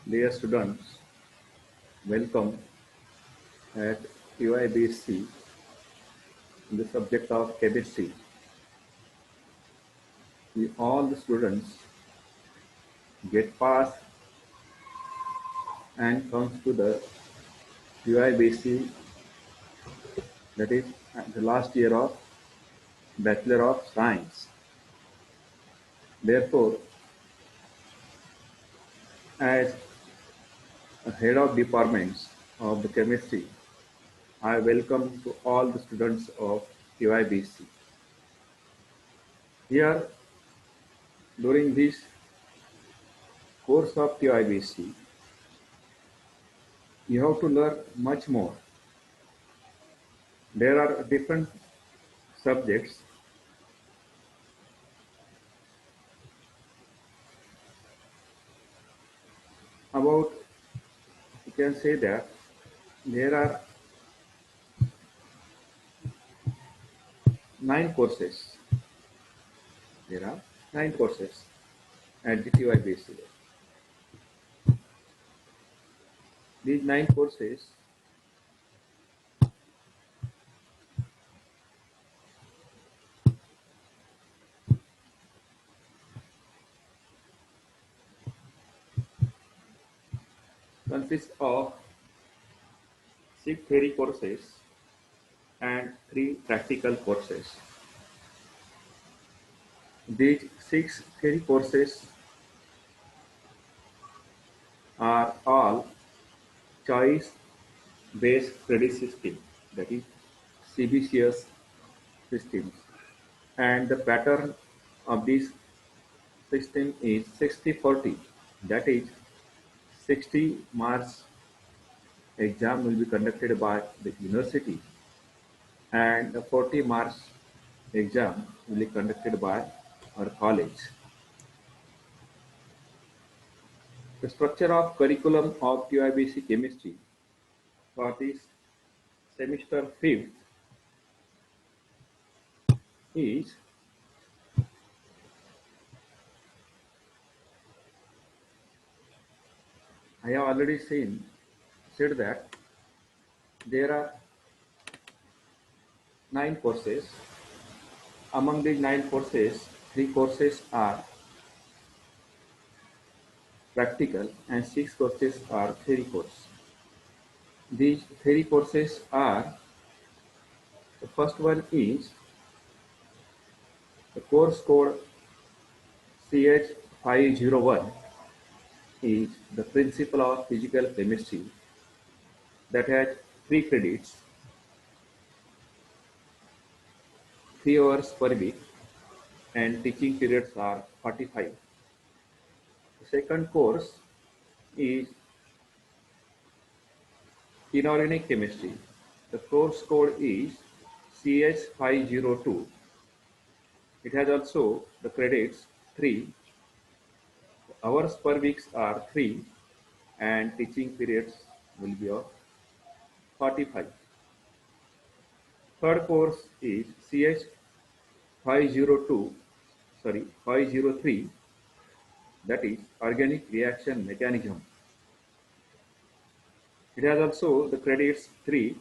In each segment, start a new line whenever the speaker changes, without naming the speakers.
Dear students, welcome at UIBC in the subject of chemistry. All the students get pass and comes to the UIBC, that is the last year of Bachelor of Science. Therefore, as a head of departments of the chemistry, I welcome to all the students of UIBC. Here, during this course of UIBC, you have to learn much more. There are different subjects about, you can say that there are 9 courses. There are 9 courses at the TYBC. These 9 courses consist of 6 theory courses and 3 practical courses. These 6 theory courses are all choice-based credit system, that is CBCS systems, and the pattern of this system is 60-40, that is 60 marks exam will be conducted by the university and the 40 marks exam will be conducted by our college. The structure of curriculum of TYBC chemistry for this semester 5th is I have already said that there are 9 courses. Among these 9 courses, 3 courses are practical and 6 courses are theory course. These theory courses are, the first one is the course code CH501 is the principle of physical chemistry that has 3 credits, 3 hours per week, and teaching periods are 45. The second course is inorganic chemistry. The course code is CH502. It has also the credits 3, hours per week are 3, and teaching periods will be of 45. Third course is CH502, 503, that is organic reaction mechanism. It has also the credits 3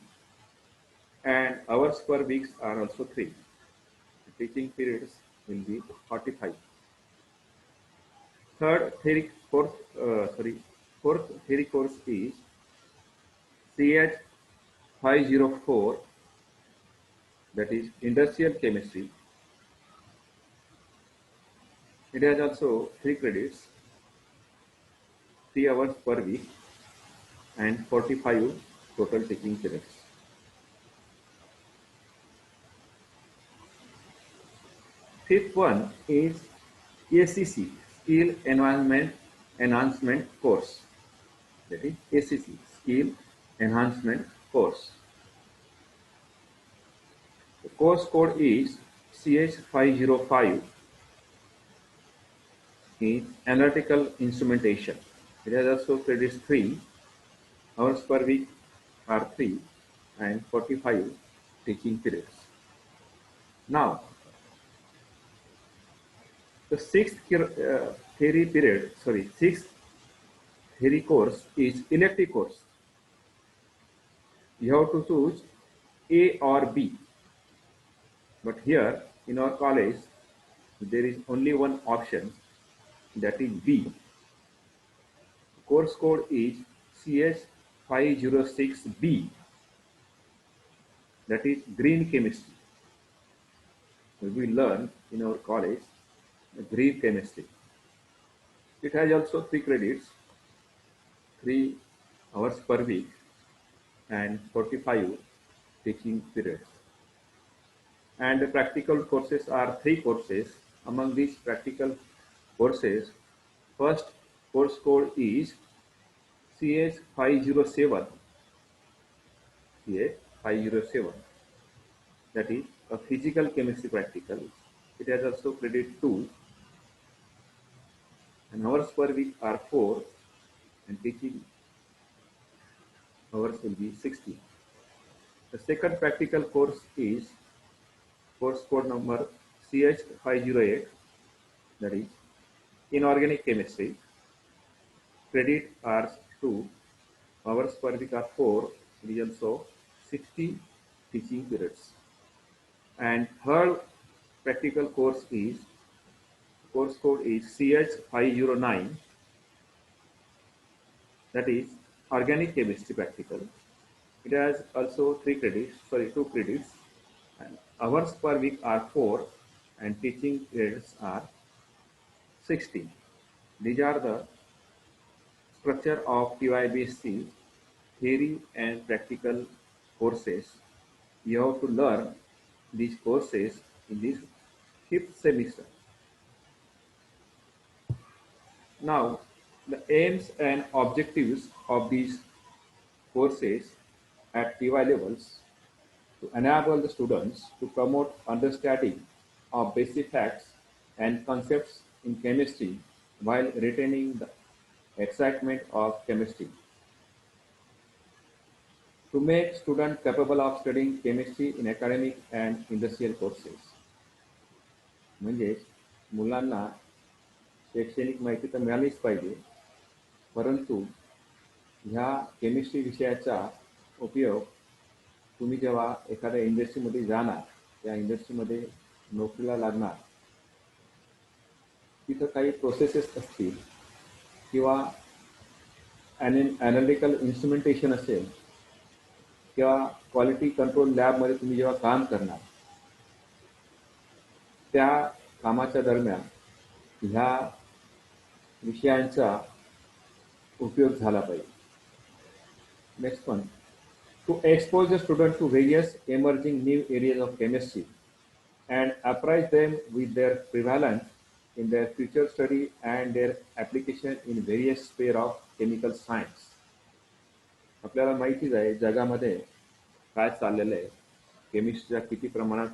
and hours per week are also 3. The teaching periods will be 45. Fourth theory course is CH504, that is industrial chemistry. It has also 3 credits, 3 hours per week, and 45 total teaching periods. Fifth one is ACC, Skill Enhancement Course. That is ACC, Skill Enhancement Course. The course code is CH505, is Analytical Instrumentation. It has also credits 3, hours per week are 3, and 45 teaching periods. Now, the sixth theory course is elective course. You have to choose A or B. But here in our college, there is only one option, that is B. Course code is CS506B, that is green chemistry. We learn in our college green chemistry. It has also 3 credits, 3 hours per week, and 45 teaching periods. And the practical courses are 3 courses. Among these practical courses, first course code is CH507, CH507, that is a physical chemistry practical. It has also credit 2, and hours per week are 4, and teaching hours will be 60. The second practical course is course code number CH508, that is inorganic chemistry. Credit are 2, hours per week are 4, it is also 60 teaching periods. And third practical course code is CH509, that is organic chemistry practical. It has also 2 credits, and hours per week are 4, and teaching periods are 60. These are the structure of TYBSc theory and practical courses. You have to learn these courses in this 5th semester. Now, the aims and objectives of these courses at TY levels to enable the students to promote understanding of basic facts and concepts in chemistry while retaining the excitement of chemistry. To make students capable of studying chemistry in academic and industrial courses. म्हणजेच मुलांना शैक्षणिक माहिती तर मिळालीच पाहिजे, परंतु ह्या chemistry विषयाचा उपयोग तुम्ही जेव्हा एखाद्या इंडस्ट्रीमध्ये जाणार, त्या इंडस्ट्रीमध्ये नोकरीला लागणार, तिथं काही प्रोसेसेस असतील किंवा ॲनालिटिकल इन्स्ट्रुमेंटेशन असेल किंवा क्वालिटी कंट्रोल लॅबमध्ये तुम्ही जेव्हा काम करणार, त्या कामाच्या दरम्यान ह्या विषयांचा उपयोग झाला पाहिजे. Next one, to expose the student to various emerging new areas of chemistry and apprise them with their prevalence in their future study and their application in various spheres of chemical science. आपल्याला माहितीच आहे जगामध्ये काय चाललेलं आहे, केमिस्ट्रीचा किती प्रमाणात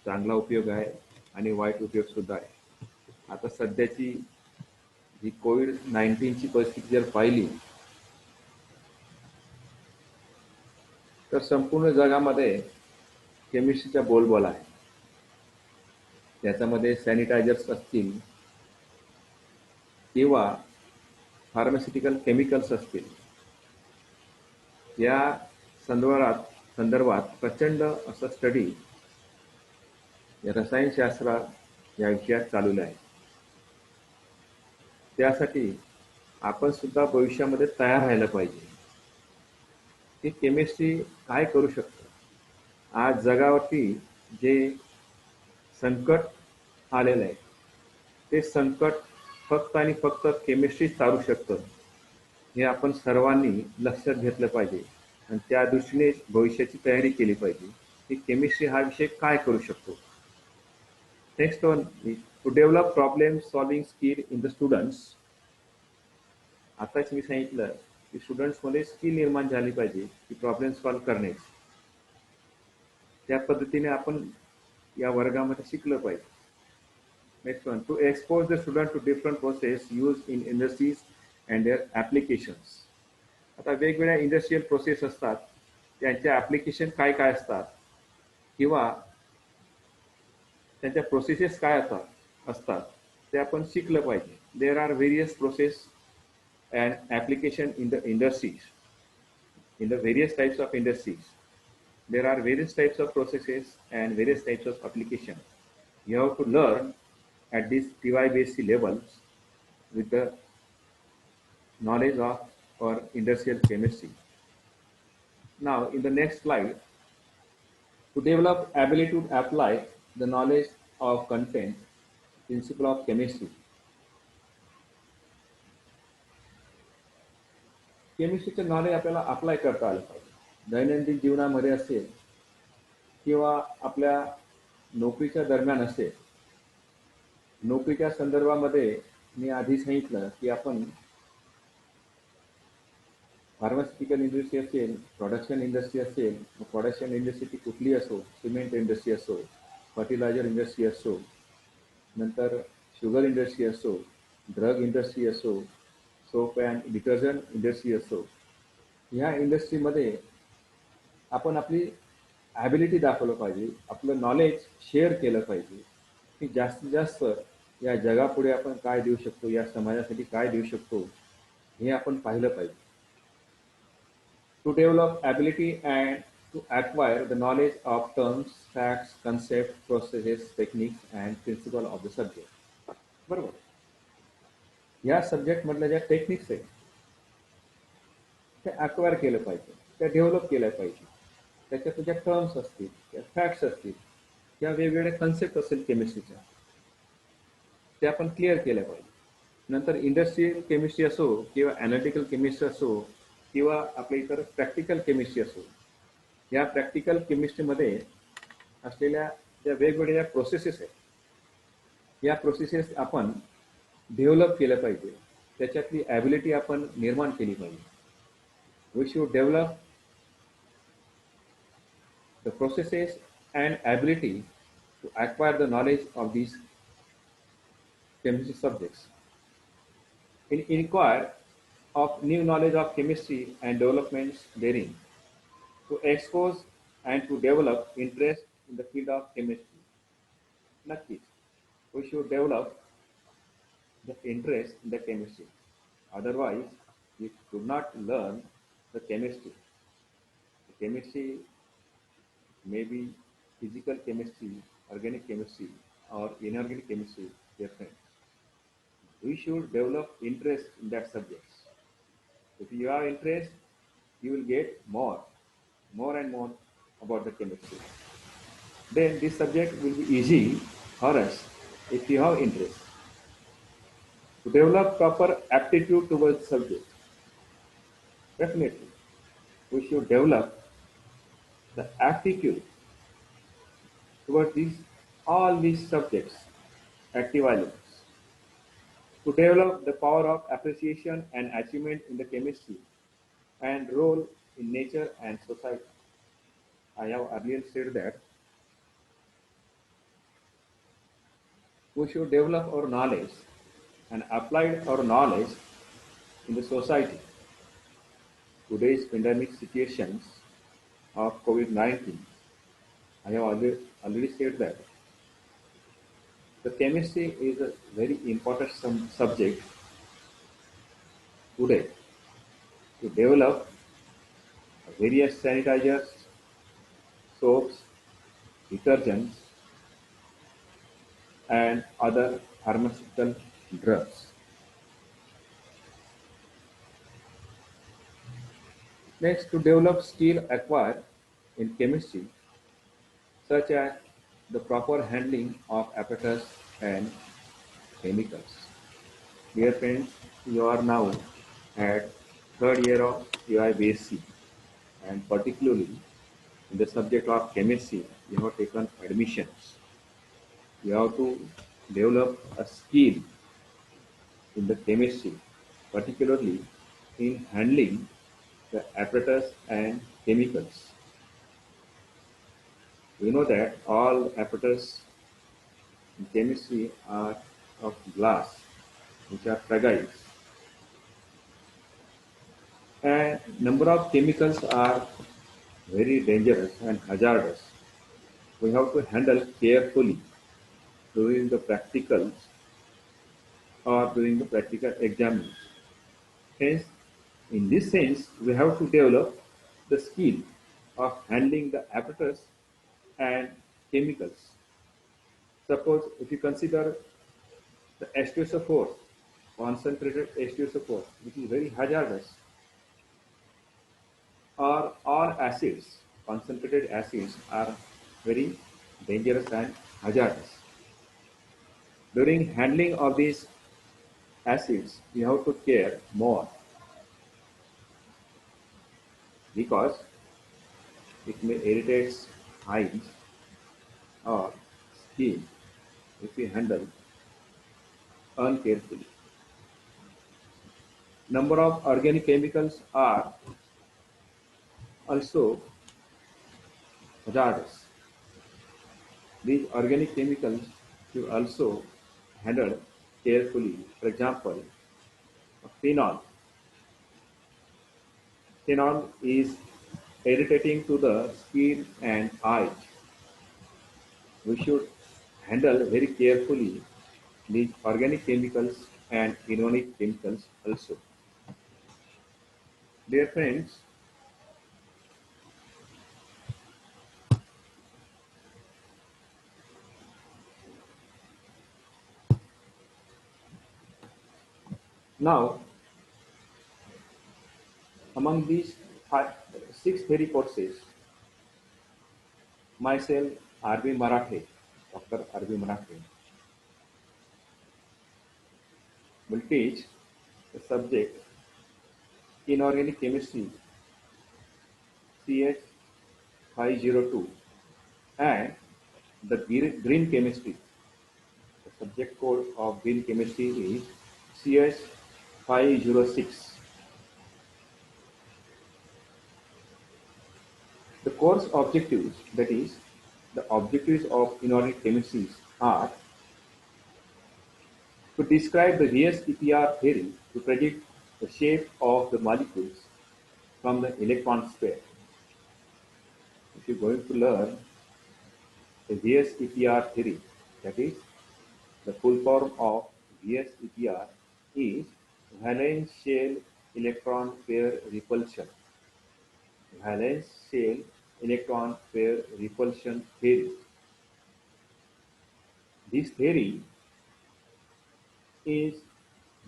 चांगला उपयोग आहे आणि वाईट उपयोग सुद्धा आहे. आता सध्याची जी कोविड-19ची परिस्थिती जर पाहिली तर संपूर्ण जगामध्ये केमिस्ट्रीचा बोलबाला आहे. त्याच्यामध्ये सॅनिटायझर्स असतील किंवा फार्मास्युटिकल केमिकल्स असतील, या संदर्भात प्रचंड असं स्टडी रसायनशास्त्र या विषयात चालू आहे. त्यासाठी आपण सुद्धा भविष्यामध्ये तयार राहायला पाहिजे की केमिस्ट्री काय करू शकतं. आज जगावरती जे संकट आलेलं आहे ते संकट फक्त आणि फक्त केमिस्ट्री चालू शकतं, हे आपण सर्वांनी लक्षात घेतलं पाहिजे आणि त्या दृष्टीने भविष्याची तयारी केली पाहिजे की केमिस्ट्री हा विषय काय करू शकतो. Next one, to develop problem solving skill in the students. आताच मी सांगितलं की स्टुडंट्समध्ये स्किल निर्माण झाली पाहिजे की प्रॉब्लेम सॉल्व्ह करण्याची. त्या पद्धतीने आपण या वर्गामध्ये शिकलं पाहिजे. Next one, to expose the student to different process use in industries and their applications. आता वेगवेगळ्या इंडस्ट्रियल प्रोसेस असतात, त्यांच्या ॲप्लिकेशन काय काय असतात किंवा त्यांच्या प्रोसेसेस काय असतात ते आपण शिकलं पाहिजे. There are various process and application in the industries, in the various types of industries. There are various types of processes and various types of application. You have to learn at these TY-based levels with the knowledge of our industrial chemistry. Now, in the next slide, to develop ability to apply the knowledge of content, principle of chemistry. केमिस्ट्रीचे knowledge आपल्याला apply करता आलं पाहिजे. दैनंदिन जीवनामध्ये असेल किंवा आपल्या नोकरीच्या दरम्यान असेल. नोकरीच्या संदर्भामध्ये मी आधी सांगितलं की आपण फार्मास्युटिकल इंडस्ट्री असेल, प्रोडक्शन इंडस्ट्री असेल, प्रोडक्शन इंडस्ट्री ती कुठली असो, सिमेंट इंडस्ट्री असो, फर्टिलायझर इंडस्ट्री असो, नंतर शुगर इंडस्ट्री असो, ड्रग इंडस्ट्री असो, सोप अँड डिटर्जंट इंडस्ट्री असो, ह्या इंडस्ट्रीमध्ये आपण आपली ॲबिलिटी दाखवलं पाहिजे, आपलं नॉलेज शेअर केलं पाहिजे की जास्तीत जास्त या जगापुढे आपण काय देऊ शकतो, या समाजासाठी काय देऊ शकतो, हे आपण पाहिलं पाहिजे. To develop ability and to acquire the knowledge of terms, facts, concepts, processes, techniques and principle of the subject. बरोबर. या सब्जेक्ट मधल्या ज्या टेक्निक्स आहेत त्या अक्वायर केलं पाहिजे, त्या डेव्हलप केल्या पाहिजे. त्याच्यात ज्या टर्म्स असतील, त्या फॅक्ट्स असतील, त्या वेगवेगळ्या कन्सेप्ट असेल केमिस्ट्रीच्या, ते आपण क्लिअर केल्या पाहिजे. नंतर इंडस्ट्रियल केमिस्ट्री असो किंवा ॲनालिटिकल केमिस्ट्री असो किंवा आपल्या इतर प्रॅक्टिकल केमिस्ट्री असो, या प्रॅक्टिकल केमिस्ट्रीमध्ये असलेल्या ज्या वेगवेगळ्या प्रोसेसेस आहेत, या प्रोसेसेस आपण डेव्हलप केल्या पाहिजे. त्याच्यातली ॲबिलिटी आपण निर्माण केली पाहिजे. We should develop the processes and ability to acquire the knowledge of these chemistry subjects. In inquire of new knowledge of chemistry and developments therein, to expose and to develop interest in the field of chemistry. नक्कीच, we should develop the interest in the chemistry. Otherwise, we could not learn the chemistry. The chemistry may be physical chemistry, organic chemistry, or inorganic chemistry, different. We should develop interest in that subject. If you have interest, you will get more and more about the chemistry. Then this subject will be easy for us if you have interest. To develop proper aptitude towards the subject, definitely we should develop the aptitude towards all these subjects at the levels. To develop the power of appreciation and achievement in the chemistry and role in nature and society. I have earlier said that we should develop our knowledge and apply our knowledge in the society. Today's pandemic situations of COVID-19, I have already said that the chemistry is a very important subject today to develop various sanitizers, soaps, detergents, and other pharmaceutical drugs. Next, to develop skill acquired in chemistry, such as the proper handling of apparatus and chemicals. Dear friends, you are now at third year of UI-BSc, and particularly in the subject of chemistry, you have taken admissions. You have to develop a skill in the chemistry, particularly in handling the apparatus and chemicals. We know that all apparatus in chemistry are of glass, which are fragile, and number of chemicals are very dangerous and hazardous. We have to handle carefully during the practicals or during the practical exams. Hence, in this sense, we have to develop the skill of handling the apparatus and chemicals. Suppose if you consider the H2SO4, concentrated H2SO4, which is very hazardous, or all acids, concentrated acids are very dangerous and hazardous. During handling of these acids, we have to care more because it may irritate eyes or skin if we handle uncarefully. Number of organic chemicals are also hazardous. These organic chemicals should also handle carefully. For example, phenol. Phenol is irritating to the skin and eyes. We should handle very carefully these organic chemicals and inorganic chemicals also. Dear friends, now among these six theory courses, myself, R.B. Marathe, Dr. R.B. Marathe, will teach the subject inorganic chemistry CH 502 and the green chemistry. The subject code of green chemistry is CS 506. The course objectives, that is, the objectives of inorganic chemistries are to describe the VS-EPR theory to predict the shape of the molecules from the electron sphere. If you're going to learn the VS-EPR theory, that is, the full form of VS-EPR is valence shell electron pair repulsion. Valence shell electron pair repulsion theory. This theory is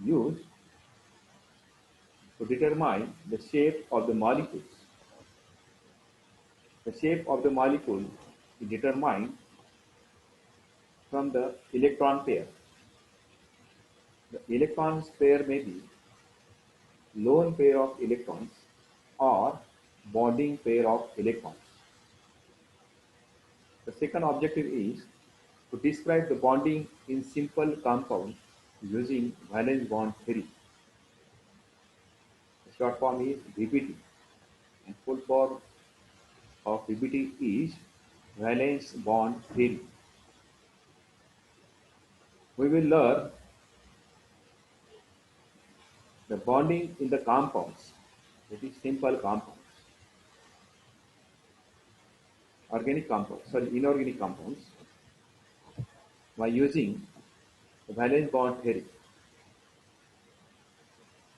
used to determine the shape of the molecules. The shape of the molecule is determined from the electron pair. The electrons pair may be lone pair of electrons or bonding pair of electrons. The second objective is to describe the bonding in simple compounds using valence bond theory. The short form is VBT and full form of VBT is valence bond theory. We will learn the bonding in the compounds, that is simple compounds, inorganic compounds by using the valence bond theory.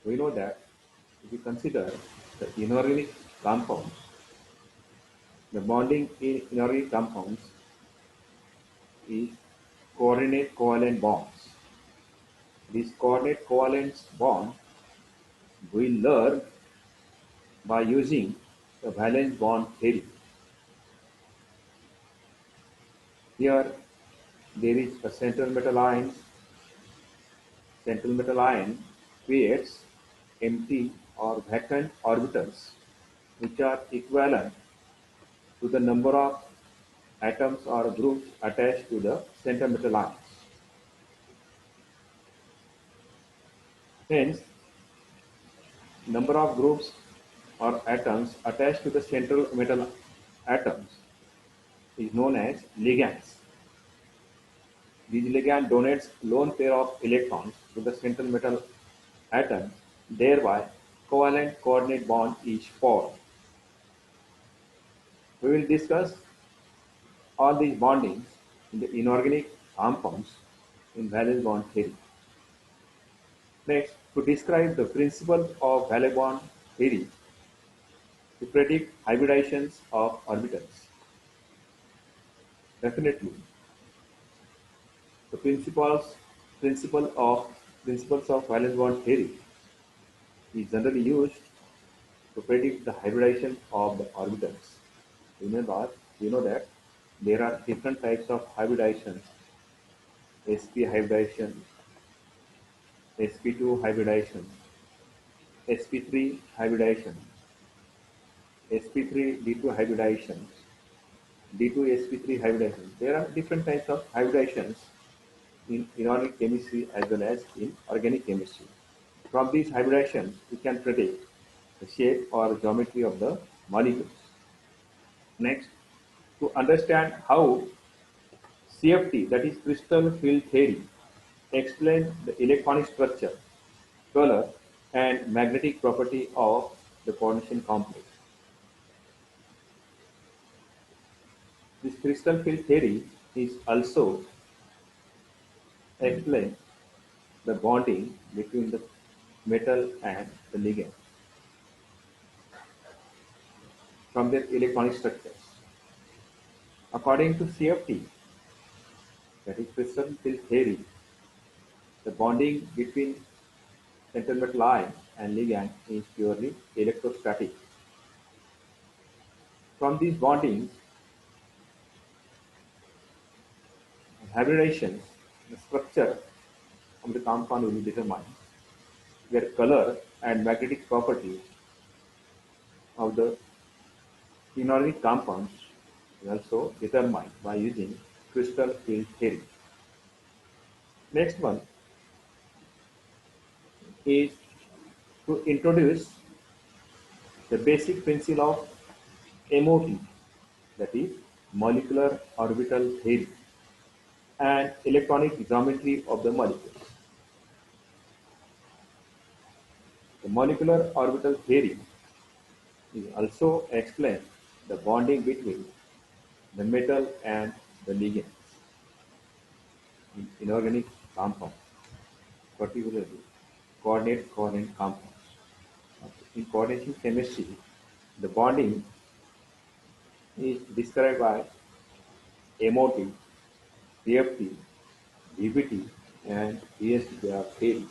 We know that if we consider the inorganic compounds, the bonding in inorganic compounds is coordinate covalent bonds. These coordinate covalent bonds we learn by using the valence bond theory. Here there is a central metal ion. Central metal ion creates empty or vacant orbitals which are equivalent to the number of atoms or groups attached to the central metal ions. Hence, number of groups or atoms attached to the central metal atoms is known as ligands. These ligand donates lone pair of electrons to the central metal atom, thereby covalent coordinate bond is formed. We will discuss all these bondings in the inorganic compounds in valence bond theory. Next, to describe the principle of Valleybond theory to predict hybridizations of orbitals. Definitely, the principle of principles of valence bond theory is generally used to predict the hybridization of the orbitals. You know that there are different types of hybridizations: sp hybridization, sp2 hybridization, sp3 hybridization, sp3 d2 hybridization, d2 sp3 hybridization. There are different types of hybridizations in inorganic chemistry as well as in organic chemistry. From these hybridizations, we can predict the shape or geometry of the molecules. Next, to understand how CFT, that is crystal field theory, explains the electronic structure, color, and magnetic property of the coordination complex. This crystal field theory is also explain the bonding between the metal and the ligand from their electronic structures. According to CFT, that is crystal field theory, the bonding between central metal ion and ligand is purely electrostatic. From these bondings, hybridization, the structure of the compound will be determined, where color and magnetic properties of the inorganic compounds is also determined by using crystal field theory. Next one is to introduce the basic principle of MOT, that is molecular orbital theory, and electronic geometry of the molecules. The molecular orbital theory is also explains the bonding between the metal and the ligands in inorganic compounds, particularly coordinate covalent compounds. In coordination chemistry, the bonding is described by MOT, CFT, DBT, and ESDR theory.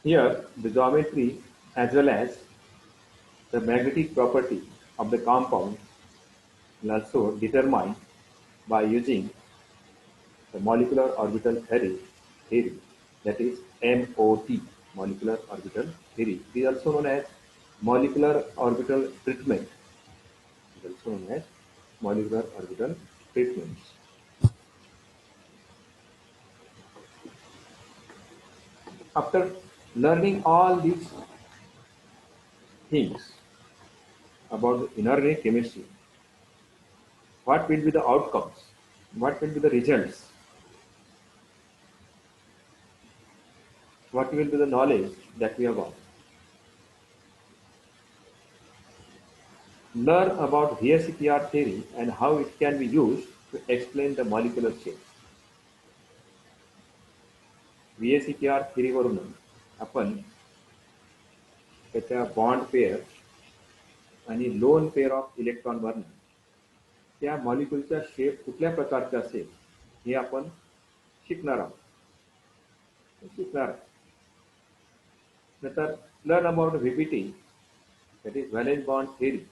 Here, the geometry as well as the magnetic property of the compound is also determined by using the molecular orbital theory, that is MOT, molecular orbital theory. It is also known as molecular orbital treatment. It is also known as molecular orbital treatments. After learning all these things about inorganic chemistry, what will be the outcomes? What will be the results? What will be the knowledge that we have got? Learn about VSEPR theory and how it can be used to explain the molecular shape. VSEPR theoरीवरून आपण त्याच्या bond pair आणि lone pair of इलेक्ट्रॉनवरून त्या मॉलिक्यूलचा shape कुठल्या प्रकारचा असेल हे आपण शिकणार आहोत. शिकणार नंतर learn about VBT, that is valence bond theory,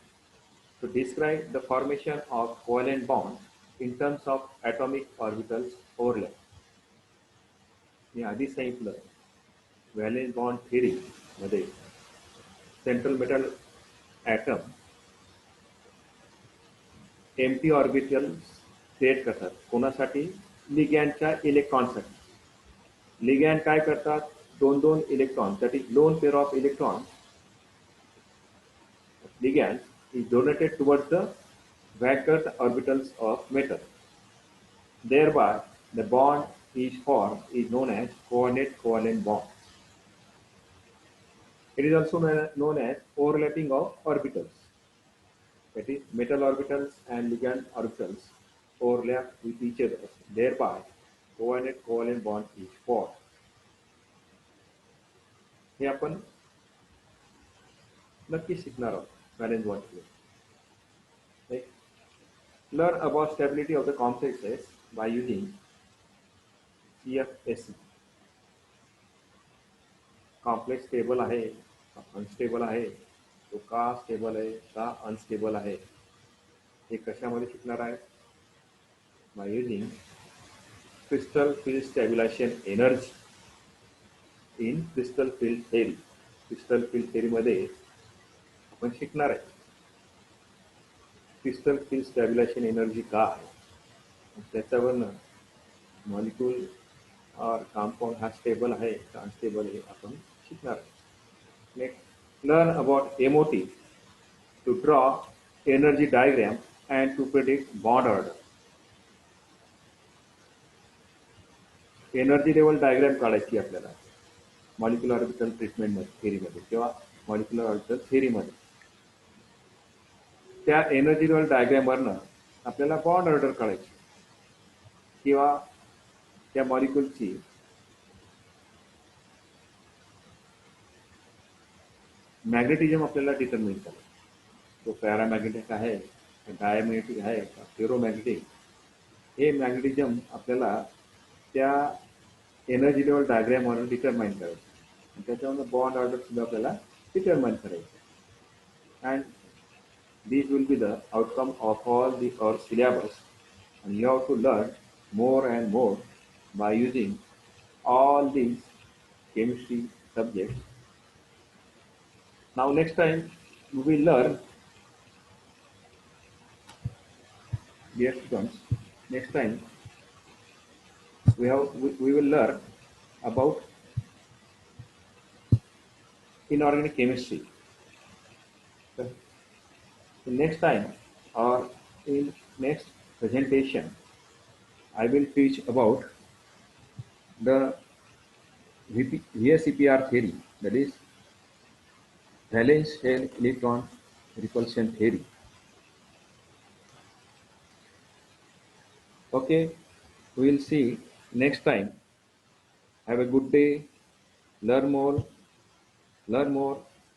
to describe the formation of covalent bonds in terms of atomic orbitals overlap. मी आधी सांगितलं व्हॅलेन्स बॉन्ड थिअरी मध्ये central metal atom empty orbital create करतात. कोणासाठी? लिगॅन्डच्या इलेक्ट्रॉनसाठी. लिगॅन्ड काय करतात? दोन दोन electron, that is lone pair of electron. Ligand is donated towards the vacuum orbitals of metal. Thereby, the bond is formed is known as coordinate covalent bond. It is also known as overlapping of orbitals. That is, metal orbitals and ligand orbitals overlap with each other. Thereby, covalent covalent bond is form. हे आपण नक्की शिकणार आहोत valence bond. Learn about stability of the complexes by using CFSE. Complex stable आहे का unstable आहे, तो का स्टेबल आहे का अनस्टेबल आहे, हे कशामध्ये शिकणार आहे? By using crystal field stabilization energy in crystal field theory. Crystal field थेरीमध्ये आपण शिकणार आहे क्रिस्टल फील्ड स्टॅबिलायझेशन एनर्जी का आहे, त्याच्यावरनं मॉलिक्यूल और कंपाउंड हा स्टेबल आहे का अनस्टेबल आहे आपण शिकणार आहे. Next, learn about MOT to draw energy diagram and to predict bond order. Energy level diagram काढायची आपल्याला मॉलिक्युलर ऑर्बिटल ट्रीटमेंटमध्ये थेरीमध्ये किंवा मॉलिक्युलर ऑर्बिटल थेरीमध्ये. त्या एनर्जी लेवल डायग्रामवरनं आपल्याला बॉन्ड ऑर्डर काढायची किंवा त्या मॉलिक्यूलची मॅग्नेटिझम आपल्याला डिटर्मिन करायचं. तो पॅरामॅग्नेटिक आहे, डायमॅग्नेटिक आहे का फेरोमॅग्नेटिक, हे मॅग्नेटिझम आपल्याला त्या एनर्जी लेवल डायग्रामवरून डिटरमाइन करायचं. त्याच्यावर बॉन्ड ऑर्डर सुद्धा आपल्याला डिटरमाइन करायचं. And these will be the outcome of all the our syllabus, and you have to learn more and more by using all these chemistry subjects. Now next time we will learn, dear students, next time we will learn about inorganic chemistry. Okay. So next time or in next presentation I will teach about the VSEPR theory, that is valence shell electron repulsion theory. Okay, we will see next time. Have a good day. Learn more,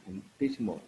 and teach more.